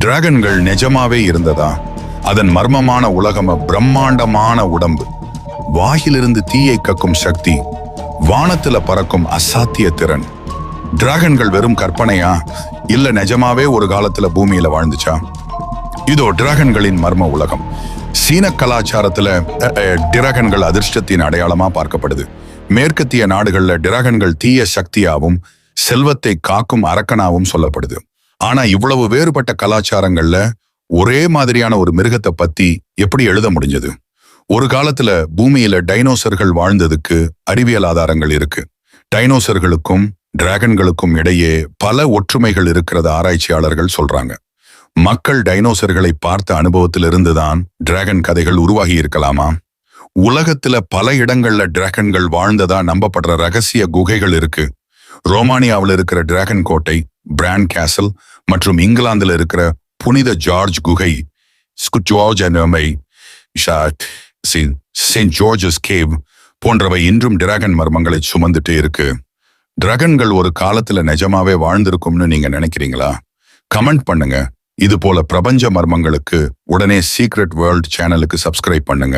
டிராகன்கள் நிஜமாவே இருந்ததா? அதன் மர்மமான உலகம், பிரம்மாண்டமான உடம்பு, வாயிலிருந்து தீயை கக்கும் சக்தி, வானத்துல பறக்கும் அசாத்திய திறன். டிராகன்கள் வெறும் கற்பனையா, இல்ல நிஜமாவே ஒரு காலத்துல பூமியில வாழ்ந்துச்சா? இதோ டிராகன்களின் மர்ம உலகம். சீன கலாச்சாரத்துல டிராகன்கள் அதிர்ஷ்டத்தின் அடையாளமா பார்க்கப்படுது. மேற்கத்திய நாடுகள்ல டிராகன்கள் தீய சக்தியாவும் செல்வத்தை காக்கும் அரக்கனாவும் சொல்லப்படுது. ஆனா இவ்வளவு வேறுபட்ட கலாச்சாரங்கள்ல ஒரே மாதிரியான ஒரு மிருகத்தை பத்தி எப்படி எழுத முடிஞ்சது? ஒரு காலத்துல பூமியில டைனோசர்கள் வாழ்ந்ததுக்கு அறிவியல் ஆதாரங்கள் இருக்கு. டைனோசர்களுக்கும் டிராகன்களுக்கும் இடையே பல ஒற்றுமைகள் இருக்கிறத ஆராய்ச்சியாளர்கள் சொல்றாங்க. மக்கள் டைனோசர்களை பார்த்த அனுபவத்திலிருந்துதான் டிராகன் கதைகள் உருவாகி இருக்கலாமா? உலகத்துல பல இடங்கள்ல டிராகன்கள் வாழ்ந்ததா நம்பப்படுற ரகசிய குகைகள் இருக்கு. ரோமானியாவில் இருக்கிற டிராகன் கோட்டை, பிராண்ட் கேசல் மற்றும் இங்கிலாந்துல இருக்கிற புனித ஜார்ஜ் குகை, செயின்ட் ஜார்ஜஸ் கேவ் போன்றவை இன்றும் டிராகன் மர்மங்களை சுமந்துட்டு இருக்கு. டிராகன்கள் ஒரு காலத்துல நிஜமாவே வாழ்ந்திருக்கும்னு நீங்க நினைக்கிறீங்களா? கமெண்ட் பண்ணுங்க. இது போல பிரபஞ்ச மர்மங்களுக்கு உடனே சீக்ரெட் வேர்ல்ட் சேனலுக்கு சப்ஸ்கிரைப் பண்ணுங்க.